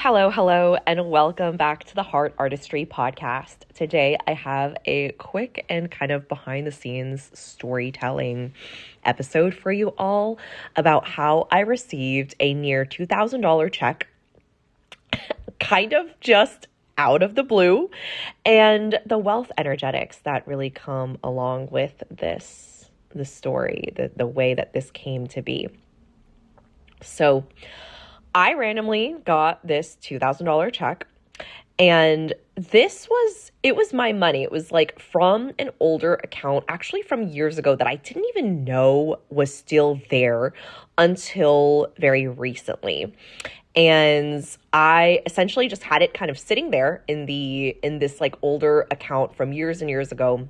Hello, and welcome back to the Heart Artistry Podcast. Today, I have a quick and kind of behind the scenes storytelling episode for you all about how I received a near $2,000 check, kind of just out of the blue, and the wealth energetics that really come along with this story, the way that this came to be. So, I randomly got this $2,000 check, and it was my money. It was like from an older account, actually from years ago, that I didn't even know was still there until very recently. And I essentially just had it kind of sitting there in this like older account from years and years ago.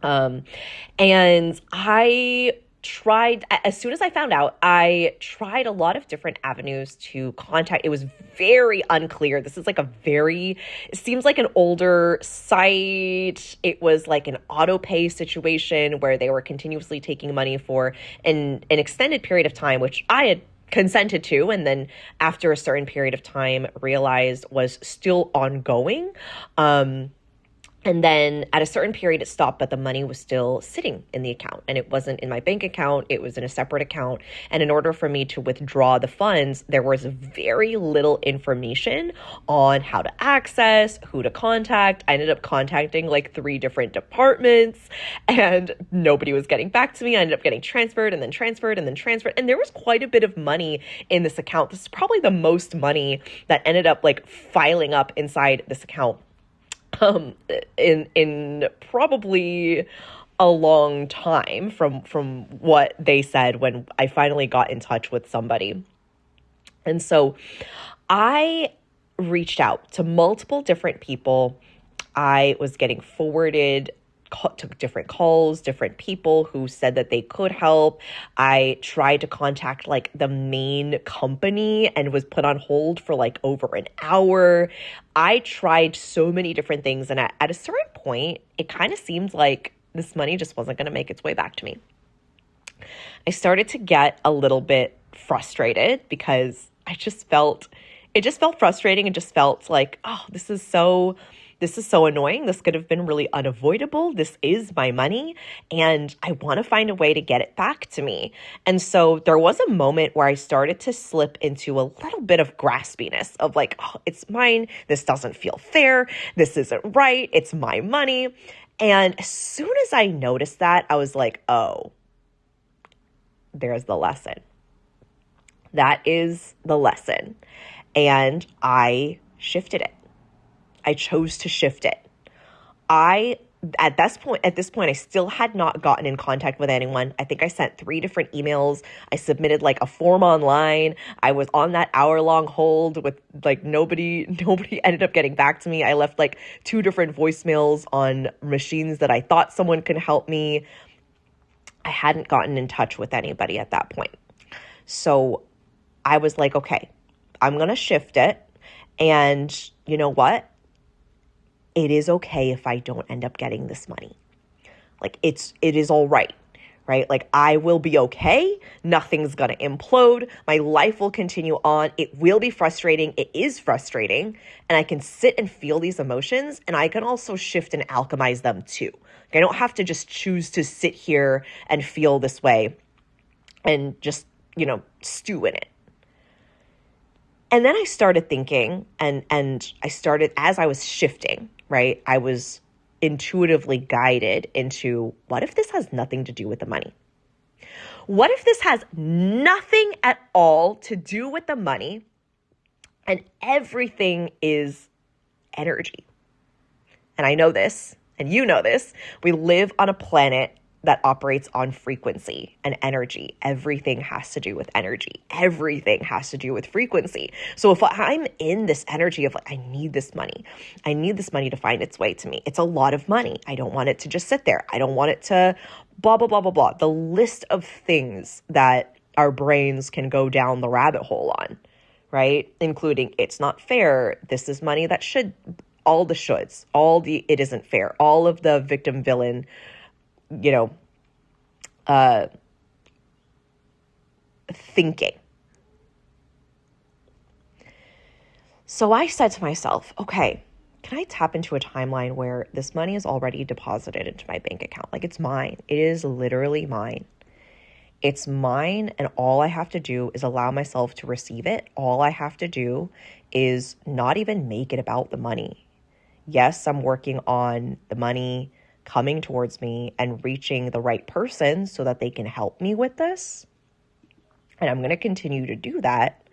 And I tried, as soon as I found out, I tried a lot of different avenues to contact. It was very unclear. This is like it seems like an older site. It was like an auto pay situation where they were continuously taking money for an extended period of time, which I had consented to, and then after a certain period of time realized was still ongoing. And then at a certain period, it stopped, but the money was still sitting in the account. And it wasn't in my bank account. It was in a separate account. And in order for me to withdraw the funds, there was very little information on how to access, who to contact. I ended up contacting like 3 different departments, and nobody was getting back to me. I ended up getting transferred and then transferred and then transferred. And there was quite a bit of money in this account. This is probably the most money that ended up like filing up inside this account. In probably a long time from what they said when I finally got in touch with somebody. And so I reached out to multiple different people. I was getting forwarded to different calls, different people who said that they could help. I tried to contact like the main company and was put on hold for like over an hour. I tried so many different things. And at a certain point, it kind of seemed like this money just wasn't going to make its way back to me. I started to get a little bit frustrated because it just felt frustrating and just felt like, oh, this is so annoying. This could have been really unavoidable. This is my money, and I want to find a way to get it back to me. And so there was a moment where I started to slip into a little bit of graspiness of like, oh, it's mine. This doesn't feel fair. This isn't right. It's my money. And as soon as I noticed that, I was like, oh, there's the lesson. That is the lesson. And I shifted it. I chose to shift it. At this point, I still had not gotten in contact with anyone. I think I sent 3 different emails. I submitted like a form online. I was on that hour-long hold with like nobody ended up getting back to me. I left like 2 different voicemails on machines that I thought someone could help me. I hadn't gotten in touch with anybody at that point. So I was like, okay, I'm going to shift it. And you know what? It is okay if I don't end up getting this money. Like it is all right? Like I will be okay. Nothing's going to implode. My life will continue on. It will be frustrating. It is frustrating. And I can sit and feel these emotions, and I can also shift and alchemize them too. I don't have to just choose to sit here and feel this way and just, stew in it. And then I started thinking, and I started, as I was shifting, right, I was intuitively guided into, what if this has nothing to do with the money? What if this has nothing at all to do with the money, and everything is energy? And I know this, and you know this. We live on a planet that operates on frequency and energy. Everything has to do with energy. Everything has to do with frequency. So if I'm in this energy of like, I need this money to find its way to me. It's a lot of money. I don't want it to just sit there. I don't want it to blah, blah, blah, blah, blah. The list of things that our brains can go down the rabbit hole on, right? Including it's not fair. This is money that should, all the shoulds, it isn't fair. All of the victim villain, thinking. So I said to myself, okay, can I tap into a timeline where this money is already deposited into my bank account? Like, it's mine. It is literally mine. It's mine, and all I have to do is allow myself to receive it. All I have to do is not even make it about the money. Yes, I'm working on the money coming towards me and reaching the right person so that they can help me with this. And I'm going to continue to do that.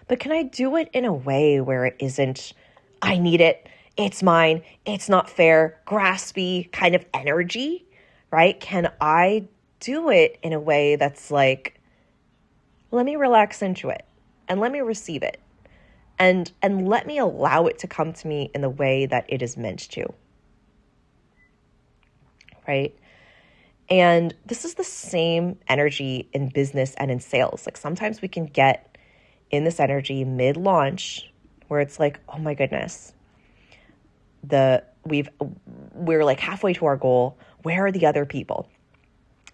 But can I do it in a way where it isn't, I need it, it's mine, it's not fair, graspy kind of energy, right? Can I do it in a way that's like, let me relax into it and let me receive it and let me allow it to come to me in the way that it is meant to, right? And this is the same energy in business and in sales. Like, sometimes we can get in this energy mid-launch where it's like, oh my goodness, we're like halfway to our goal. Where are the other people?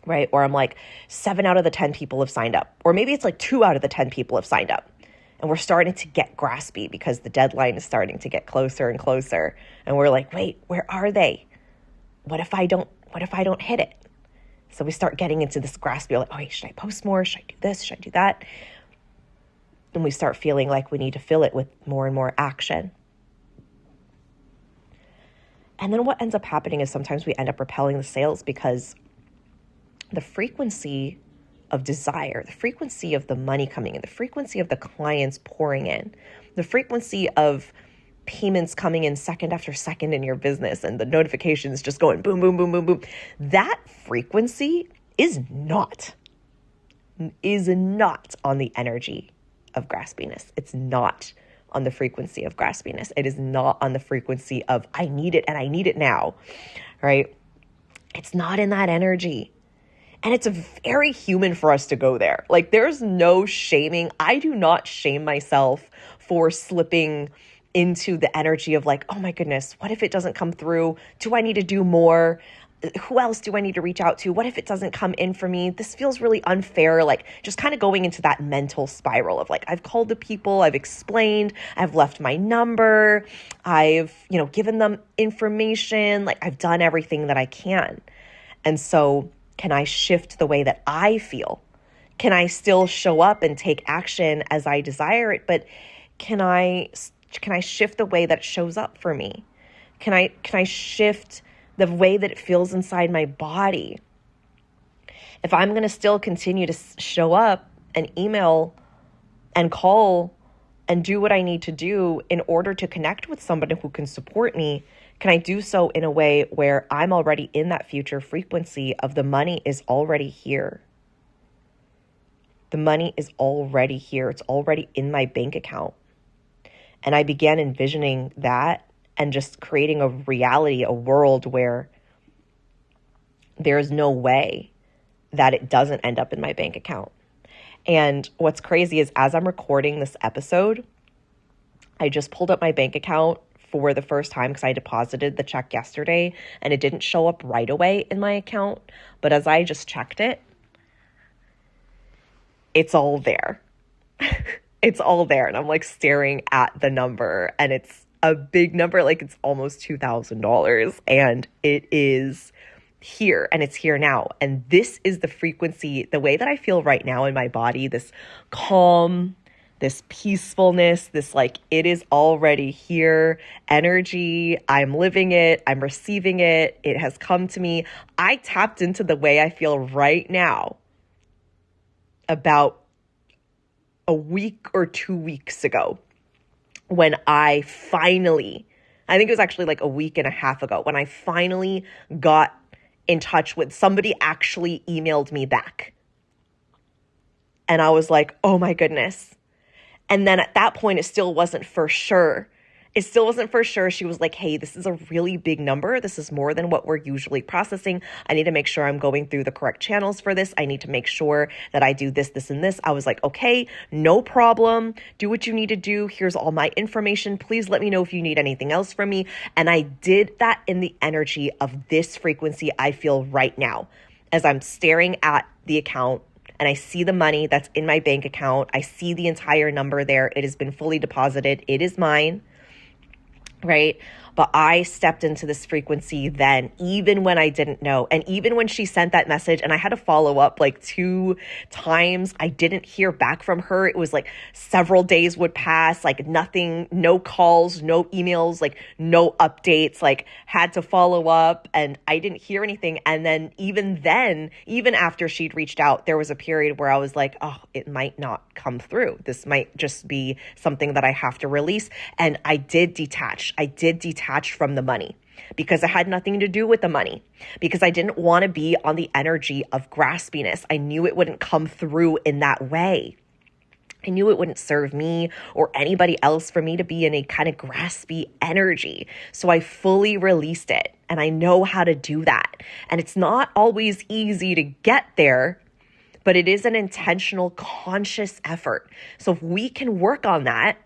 Right? Or I'm like, 7 out of the 10 people have signed up. Or maybe it's like 2 out of the 10 people have signed up. And we're starting to get graspy because the deadline is starting to get closer and closer. And we're like, wait, where are they? What if I don't hit it? So we start getting into this graspy, like, oh, wait, should I post more? Should I do this? Should I do that? And we start feeling like we need to fill it with more and more action. And then what ends up happening is sometimes we end up repelling the sales because the frequency of desire, the frequency of the money coming in, the frequency of the clients pouring in, the frequency of payments coming in second after second in your business and the notifications just going boom, boom, boom, boom, boom. That frequency is not on the energy of graspiness. It's not on the frequency of graspiness. It is not on the frequency of I need it and I need it now, right? It's not in that energy. And it's very human for us to go there. Like, there's no shaming. I do not shame myself for slipping into the energy of like, oh my goodness, what if it doesn't come through? Do I need to do more? Who else do I need to reach out to? What if it doesn't come in for me? This feels really unfair. Like, just kind of going into that mental spiral of like, I've called the people, I've explained, I've left my number, I've, given them information, like I've done everything that I can. And so can I shift the way that I feel? Can I still show up and take action as I desire it? But can I shift the way that it shows up for me? Can I shift the way that it feels inside my body? If I'm going to still continue to show up and email and call and do what I need to do in order to connect with somebody who can support me, can I do so in a way where I'm already in that future frequency of the money is already here? The money is already here. It's already in my bank account. And I began envisioning that and just creating a reality, a world where there's no way that it doesn't end up in my bank account. And what's crazy is as I'm recording this episode, I just pulled up my bank account for the first time because I deposited the check yesterday and it didn't show up right away in my account. But as I just checked it, it's all there. It's all there. And I'm like staring at the number and it's a big number, like it's almost $2,000 and it is here and it's here now. And this is the frequency, the way that I feel right now in my body, this calm, this peacefulness, this like it is already here energy. I'm living it. I'm receiving it. It has come to me. I tapped into the way I feel right now about a week or 2 weeks ago when I think it was actually like a week and a half ago, when I finally got in touch with somebody, actually emailed me back. And I was like, oh my goodness. And then at that point, it still wasn't for sure. She was like, hey, this is a really big number. This is more than what we're usually processing. I need to make sure I'm going through the correct channels for this. I need to make sure that I do this, this, and this. I was like, okay, no problem. Do what you need to do. Here's all my information. Please let me know if you need anything else from me. And I did that in the energy of this frequency I feel right now as I'm staring at the account and I see the money that's in my bank account. I see the entire number there. It has been fully deposited. It is mine, right? But I stepped into this frequency then, even when I didn't know. And even when she sent that message and I had to follow up like 2 times, I didn't hear back from her. It was like several days would pass, like nothing, no calls, no emails, like no updates, like had to follow up and I didn't hear anything. And then, even after she'd reached out, there was a period where I was like, oh, it might not come through. This might just be something that I have to release. And I did detach. From the money because it had nothing to do with the money, because I didn't want to be on the energy of graspiness. I knew it wouldn't come through in that way. I knew it wouldn't serve me or anybody else for me to be in a kind of graspy energy. So I fully released it, and I know how to do that. And it's not always easy to get there, but it is an intentional, conscious effort. So if we can work on that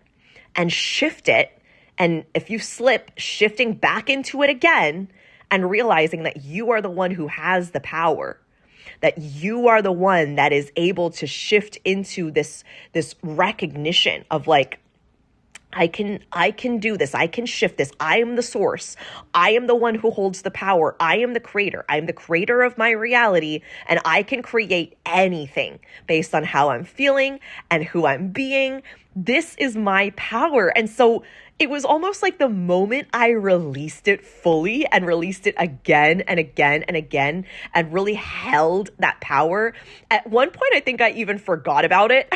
and shift it, and if you slip, shifting back into it again and realizing that you are the one who has the power, that you are the one that is able to shift into this recognition of like, I can do this. I can shift this. I am the source. I am the one who holds the power. I am the creator. I am the creator of my reality, and I can create anything based on how I'm feeling and who I'm being. This is my power. And so it was almost like the moment I released it fully and released it again and again and again and really held that power. At one point, I think I even forgot about it,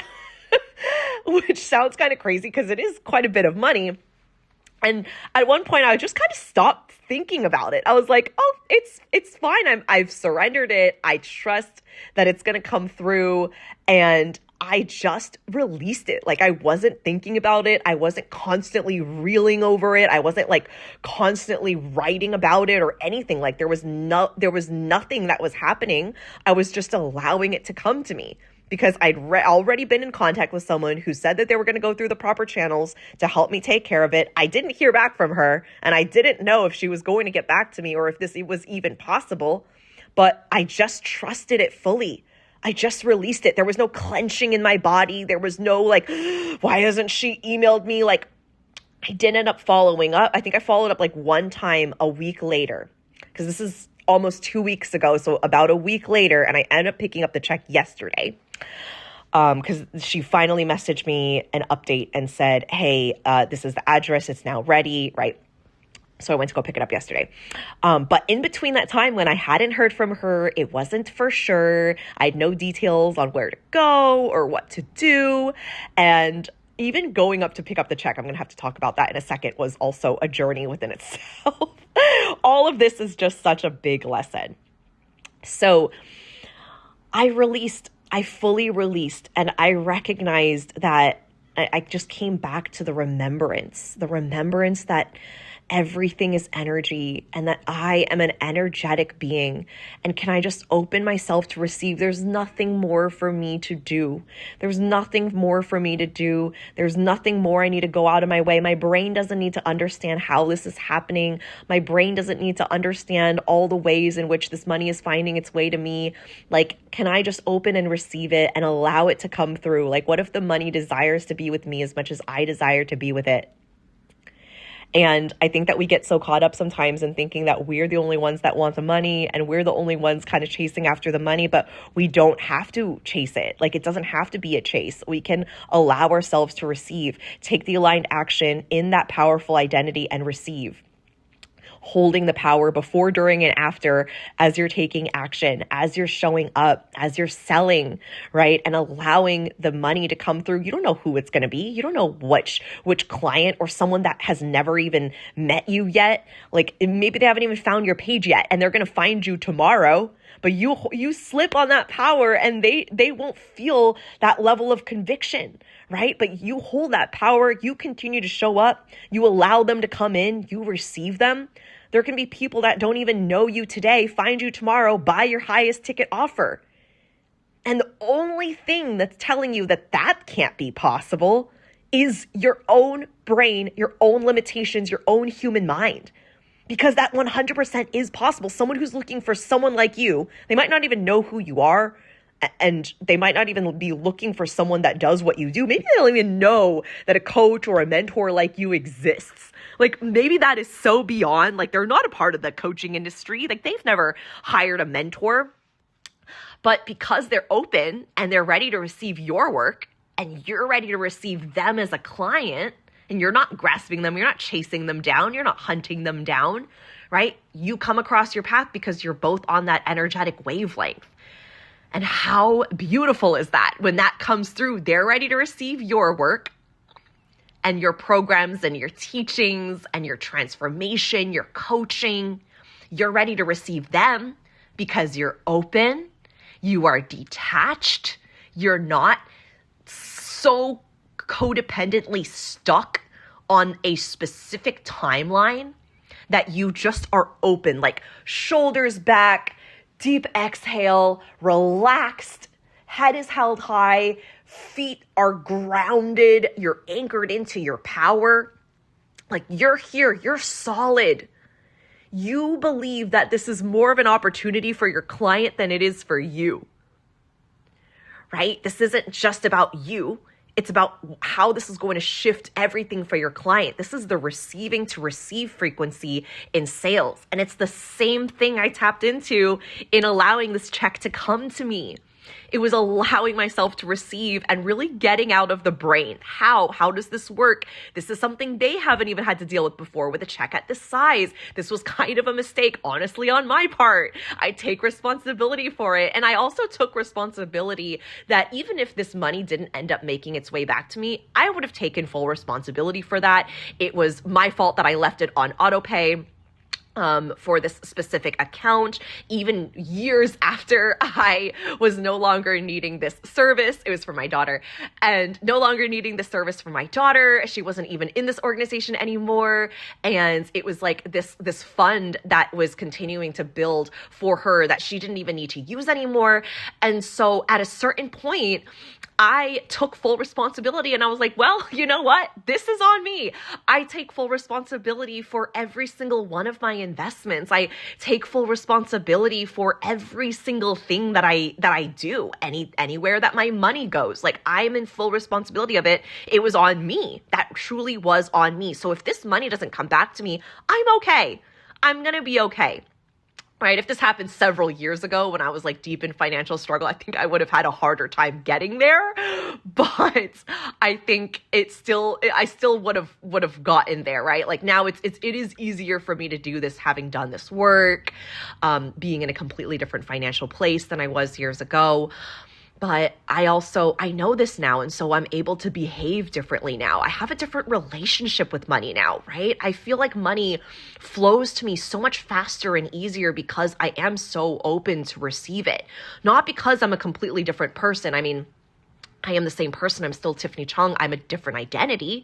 which sounds kind of crazy because it is quite a bit of money. And at one point, I just kind of stopped thinking about it. I was like, oh, it's fine. I've surrendered it. I trust that it's going to come through. And I just released it. Like I wasn't thinking about it. I wasn't constantly reeling over it. I wasn't like constantly writing about it or anything. Like there was nothing that was happening. I was just allowing it to come to me because I'd already been in contact with someone who said that they were going to go through the proper channels to help me take care of it. I didn't hear back from her, and I didn't know if she was going to get back to me or if this was even possible, but I just trusted it fully. I just released it. There was no clenching in my body. There was no like, why hasn't she emailed me? Like I didn't end up following up. I think I followed up like one time a week later because this is almost 2 weeks ago. So about a week later, and I ended up picking up the check yesterday because she finally messaged me an update and said, hey, this is the address. It's now ready, right? So I went to go pick it up yesterday. But in between that time when I hadn't heard from her, it wasn't for sure. I had no details on where to go or what to do. And even going up to pick up the check, I'm going to have to talk about that in a second, was also a journey within itself. All of this is just such a big lesson. So I fully released, and I recognized that I just came back to the remembrance that everything is energy and that I am an energetic being. And can I just open myself to receive? There's nothing more for me to do. There's nothing more for me to do. There's nothing more I need to go out of my way. My brain doesn't need to understand how this is happening. My brain doesn't need to understand all the ways in which this money is finding its way to me. Like, can I just open and receive it and allow it to come through? Like, what if the money desires to be with me as much as I desire to be with it? And I think that we get so caught up sometimes in thinking that we're the only ones that want the money and we're the only ones kind of chasing after the money, but we don't have to chase it. Like it doesn't have to be a chase. We can allow ourselves to receive, take the aligned action in that powerful identity and receive. Holding the power before, during, and after as you're taking action, as you're showing up, as you're selling, right? And allowing the money to come through. You don't know who it's going to be. You don't know which client or someone that has never even met you yet. Like maybe they haven't even found your page yet and they're going to find you tomorrow. But you slip on that power and they won't feel that level of conviction, right? But you hold that power. You continue to show up. You allow them to come in. You receive them. There can be people that don't even know you today, find you tomorrow, buy your highest ticket offer. And the only thing that's telling you that that can't be possible is your own brain, your own limitations, your own human mind. Because that 100% is possible. Someone who's looking for someone like you, they might not even know who you are. And they might not even be looking for someone that does what you do. Maybe they don't even know that a coach or a mentor like you exists. Like maybe that is so beyond, like they're not a part of the coaching industry. Like they've never hired a mentor. But because they're open and they're ready to receive your work and you're ready to receive them as a client, and you're not grasping them, you're not chasing them down, you're not hunting them down, right? You come across your path because you're both on that energetic wavelength. And how beautiful is that when that comes through? They're ready to receive your work and your programs and your teachings and your transformation, your coaching. You're ready to receive them because you're open, you are detached, you're not so codependently stuck on a specific timeline that you just are open, like shoulders back, deep exhale, relaxed, head is held high, feet are grounded, you're anchored into your power. Like you're here, you're solid. You believe that this is more of an opportunity for your client than it is for you, right? This isn't just about you. It's about how this is going to shift everything for your client. This is the receiving to receive frequency in sales. And it's the same thing I tapped into in allowing this check to come to me. It was allowing myself to receive and really getting out of the brain. How does this work? This is something they haven't even had to deal with before with a check at this size. This was kind of a mistake, honestly, on my part. I take responsibility for it. And I also took responsibility that even if this money didn't end up making its way back to me, I would have taken full responsibility for that. It was my fault that I left it on auto pay. For this specific account, even years after I was no longer needing this service. It was for my daughter, and no longer needing the service for my daughter. She wasn't even in this organization anymore. And it was like this fund that was continuing to build for her that she didn't even need to use anymore. And so at a certain point, I took full responsibility and I was like, well, you know what? This is on me. I take full responsibility for every single one of my investments. I take full responsibility for every single thing that I do, anywhere that my money goes. Like I'm in full responsibility of it. It was on me. That truly was on me. So if this money doesn't come back to me, I'm okay. I'm going to be okay. Right? If this happened several years ago when I was like deep in financial struggle, I think I would have had a harder time getting there. But I think I still would have gotten there, right? Like now it is easier for me to do this having done this work, being in a completely different financial place than I was years ago. But I know this now. And so I'm able to behave differently now. I have a different relationship with money now, right? I feel like money flows to me so much faster and easier because I am so open to receive it. Not because I'm a completely different person. I mean, I am the same person. I'm still Tiffany Chung. I'm a different identity.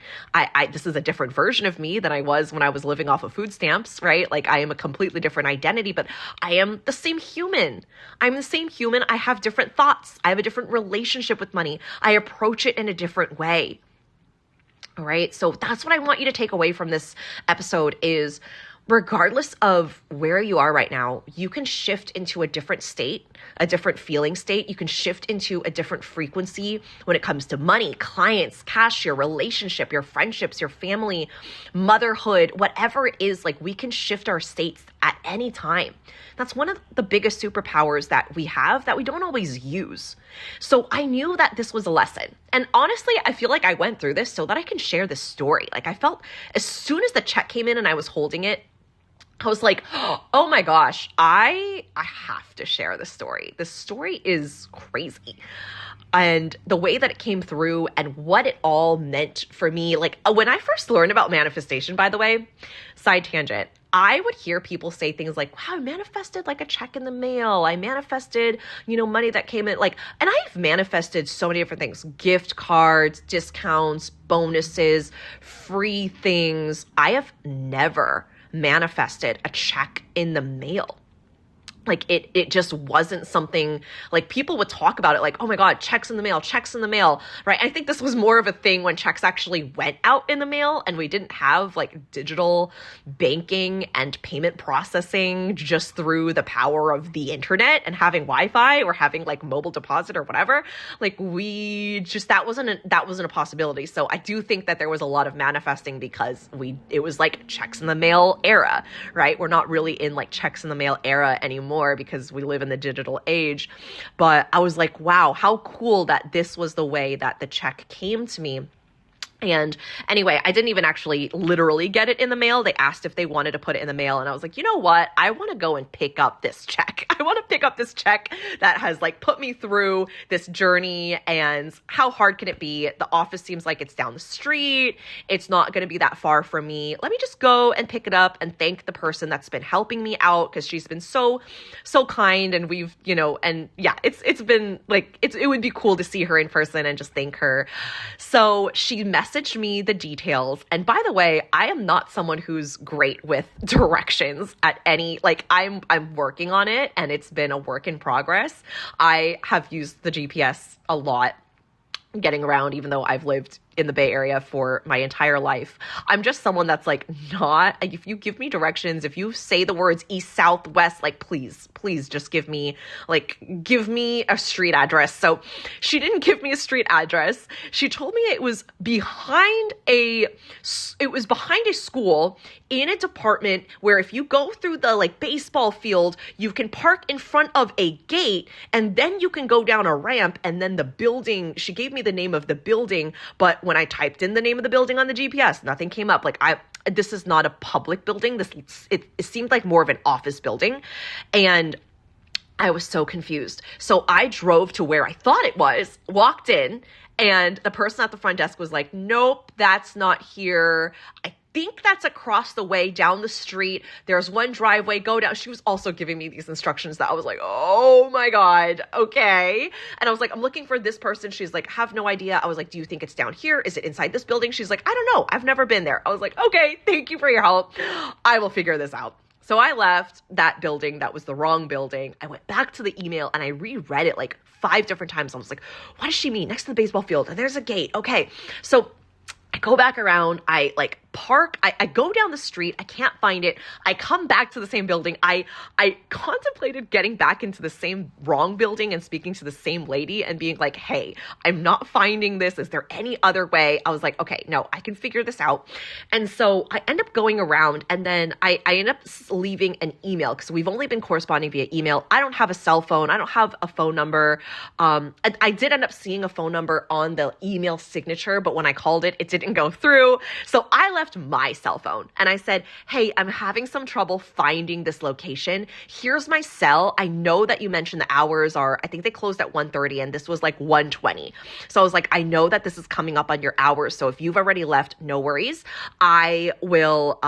This is a different version of me than I was when I was living off of food stamps, right? Like I am a completely different identity, but I am the same human. I'm the same human. I have different thoughts. I have a different relationship with money. I approach it in a different way. All right. So that's what I want you to take away from this episode is regardless of where you are right now, you can shift into a different state, a different feeling state. You can shift into a different frequency when it comes to money, clients, cash, your relationship, your friendships, your family, motherhood, whatever it is. Like we can shift our states at any time. That's one of the biggest superpowers that we have that we don't always use. So I knew that this was a lesson. And honestly, I feel like I went through this so that I can share this story. Like I felt as soon as the check came in and I was holding it, I was like, oh my gosh, I have to share this story. This story is crazy. And the way that it came through and what it all meant for me, like when I first learned about manifestation, by the way, side tangent, I would hear people say things like, wow, I manifested like a check in the mail. I manifested, money that came in and I've manifested so many different things, gift cards, discounts, bonuses, free things. I have never manifested a check in the mail. Like it just wasn't something, like people would talk about it like, oh my God, checks in the mail, right? I think this was more of a thing when checks actually went out in the mail and we didn't have like digital banking and payment processing just through the power of the internet and having Wi-Fi or having like mobile deposit or whatever. Like that wasn't a possibility. So I do think that there was a lot of manifesting because it was like checks in the mail era, right? We're not really in like checks in the mail era anymore because we live in the digital age. But I was like, wow, how cool that this was the way that the check came to me. And anyway, I didn't even actually literally get it in the mail. They asked if they wanted to put it in the mail. And I was like, you know what? I want to go and pick up this check. I want to pick up this check that has like put me through this journey. And how hard can it be? The office seems like it's down the street. It's not going to be that far from me. Let me just go and pick it up and thank the person that's been helping me out because she's been so kind. And we've, and yeah, it's been like, it would be cool to see her in person and just thank her. So she messaged me the details. And by the way, I am not someone who's great with directions at any, like I'm working on it and it's been a work in progress. I have used the GPS a lot getting around, even though I've lived in the Bay Area for my entire life. I'm just someone that's like if you give me directions, if you say the words east, south, west, like please just give me a street address. So she didn't give me a street address. She told me it was behind a school in a department where if you go through the like baseball field, you can park in front of a gate and then you can go down a ramp and then the building, she gave me the name of the building, but when I typed in the name of the building on the GPS, nothing came up. Like this is not a public building. It seemed like more of an office building. And I was so confused. So I drove to where I thought it was, walked in, and the person at the front desk was like, nope, that's not here. I think that's across the way down the street. There's one driveway, go down. She was also giving me these instructions that I was like, oh my God, okay. And I was like, I'm looking for this person. She's like, have no idea. I was like, do you think it's down here? Is it inside this building? She's like, I don't know. I've never been there. I was like, okay, thank you for your help. I will figure this out. So I left that building. That was the wrong building. I went back to the email and I reread it like 5 different times. I was like, what does she mean? Next to the baseball field. And there's a gate. Okay. So I go back around, I like park, I go down the street, I can't find it. I come back to the same building. I contemplated getting back into the same wrong building and speaking to the same lady and being like, hey, I'm not finding this. Is there any other way? I was like, okay, no, I can figure this out. And so I end up going around and then I end up leaving an email because we've only been corresponding via email. I don't have a cell phone. I don't have a phone number. I did end up seeing a phone number on the email signature, but when I called it, it didn't go through. So I left my cell phone and I said, hey, I'm having some trouble finding this location. Here's my cell. I know that you mentioned the hours are, I think they closed at 1:30 and this was like 1:20. So I was like, I know that this is coming up on your hours. So if you've already left, no worries. I will,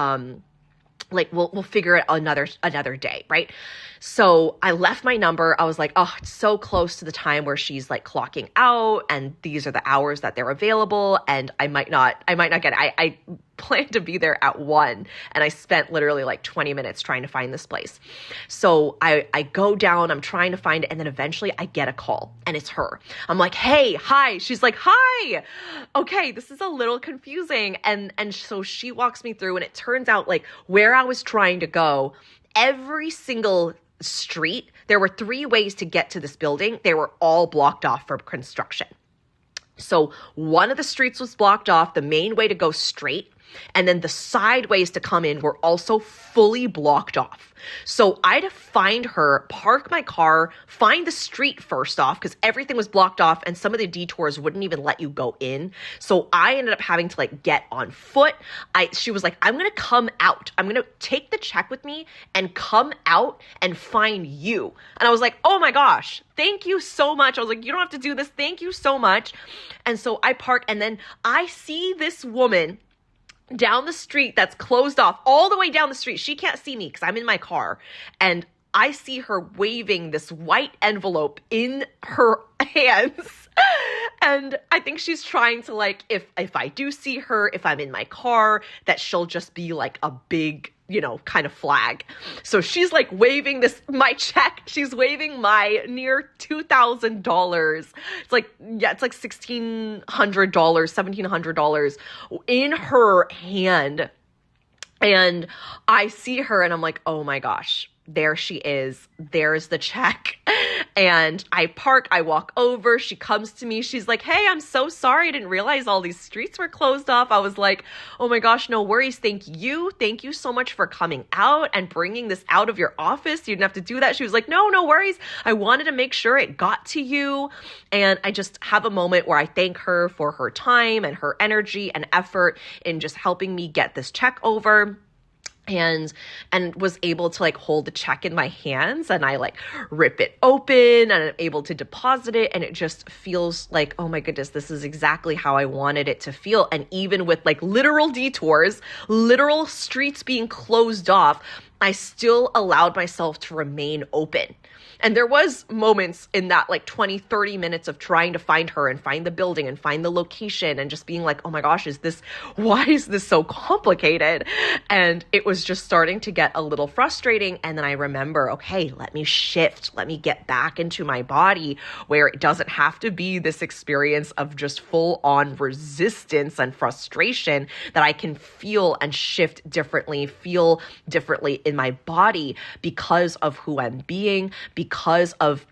we'll figure it another day, right? So I left my number. I was like, oh, it's so close to the time where she's like clocking out and these are the hours that they're available and I might not get it. I planned to be there at 1 and I spent literally like 20 minutes trying to find this place. So I go down, I'm trying to find it, and then eventually I get a call and it's her. I'm like, hey, hi. She's like, hi. Okay, this is a little confusing. And so she walks me through and it turns out like where I was trying to go, every single street, there were 3 ways to get to this building. They were all blocked off for construction. So one of the streets was blocked off, the main way to go straight, and then the side ways to come in were also fully blocked off. So I had to find her, park my car, find the street first off, because everything was blocked off and some of the detours wouldn't even let you go in. So I ended up having to like get on foot. She was like, I'm going to come out. I'm going to take the check with me and come out and find you. And I was like, oh my gosh, thank you so much. I was like, you don't have to do this. Thank you so much. And so I park and then I see this woman down the street that's closed off all the way down the street. She can't see me because I'm in my car. And I see her waving this white envelope in her hands. And I think she's trying to like, if I do see her, if I'm in my car, that she'll just be like a big kind of flag. So she's like waving my check. She's waving my near $2,000. It's like $1,600, $1,700 in her hand. And I see her and I'm like, oh my gosh, there she is. There's the check. And I park, I walk over, she comes to me. She's like, hey, I'm so sorry. I didn't realize all these streets were closed off. I was like, oh my gosh, no worries. Thank you. Thank you so much for coming out and bringing this out of your office. You didn't have to do that. She was like, no worries. I wanted to make sure it got to you. And I just have a moment where I thank her for her time and her energy and effort in just helping me get this check over. And was able to like hold the check in my hands, and I like rip it open and I'm able to deposit it. And it just feels like, oh my goodness, this is exactly how I wanted it to feel. And even with like literal detours, literal streets being closed off, I still allowed myself to remain open. And there was moments in that like 20, 30 minutes of trying to find her and find the building and find the location and just being like, oh my gosh, why is this so complicated? And it was just starting to get a little frustrating. And then I remember, okay, let me shift. Let me get back into my body where it doesn't have to be this experience of just full on resistance and frustration, that I can feel and shift differently, feel differently in my body because of who I'm being, because of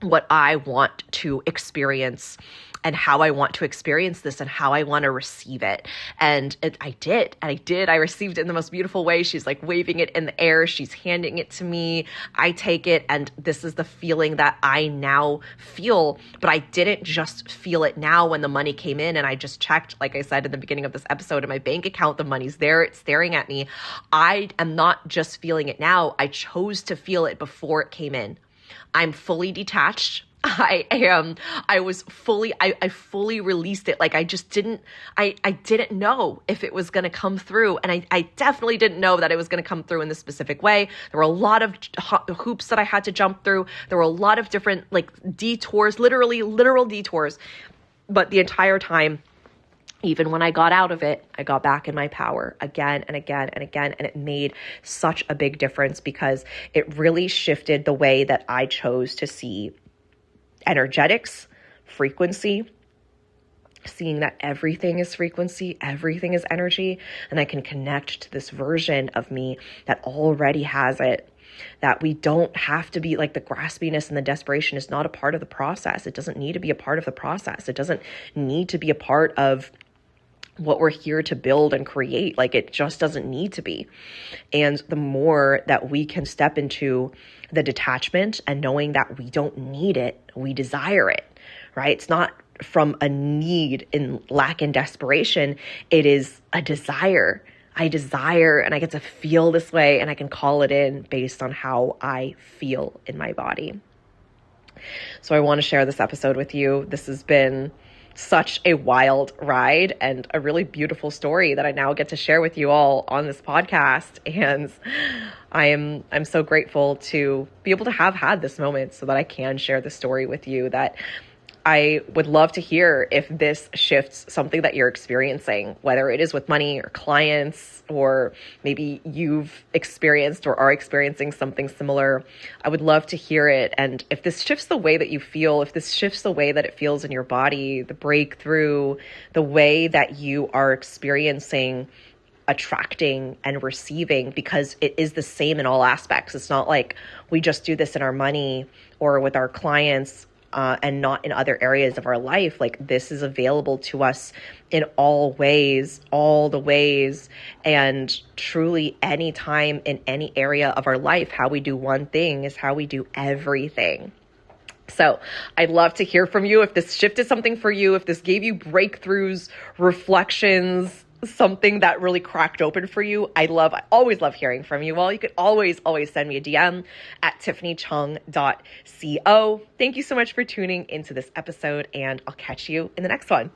what I want to experience and how I want to experience this and how I want to receive it. And I did. I received it in the most beautiful way. She's like waving it in the air. She's handing it to me. I take it. And this is the feeling that I now feel. But I didn't just feel it now when the money came in and I just checked, like I said in the beginning of this episode, in my bank account, the money's there. It's staring at me. I am not just feeling it now. I chose to feel it before it came in. I'm fully detached. I fully released it. Like I didn't know if it was going to come through. And I definitely didn't know that it was going to come through in this specific way. There were a lot of hoops that I had to jump through. There were a lot of different like detours, literal detours. But the entire time, even when I got out of it, I got back in my power again and again and again. And it made such a big difference because it really shifted the way that I chose to see energetics, frequency, seeing that everything is frequency, everything is energy, and I can connect to this version of me that already has it, that we don't have to be like the graspiness and the desperation is not a part of the process. It doesn't need to be a part of the process. It doesn't need to be a part of what we're here to build and create. Like it just doesn't need to be. And the more that we can step into the detachment and knowing that we don't need it, we desire it, right? It's not from a need in lack and desperation. It is a desire. I desire and I get to feel this way and I can call it in based on how I feel in my body. So I want to share this episode with you. This has been such a wild ride and a really beautiful story that I now get to share with you all on this podcast. And I'm so grateful to be able to have had this moment so that I can share the story with you. That I would love to hear if this shifts something that you're experiencing, whether it is with money or clients, or maybe you've experienced or are experiencing something similar. I would love to hear it. And if this shifts the way that you feel, if this shifts the way that it feels in your body, the breakthrough, the way that you are experiencing attracting and receiving, because it is the same in all aspects. It's not like we just do this in our money or with our clients and not in other areas of our life. Like this is available to us in all ways, all the ways, and truly anytime in any area of our life. How we do one thing is how we do everything. So I'd love to hear from you if this shifted something for you, if this gave you breakthroughs, reflections, something that really cracked open for you. I always love hearing from you all. You could always send me a DM at tiffanychung.co. Thank you so much for tuning into this episode, and I'll catch you in the next one.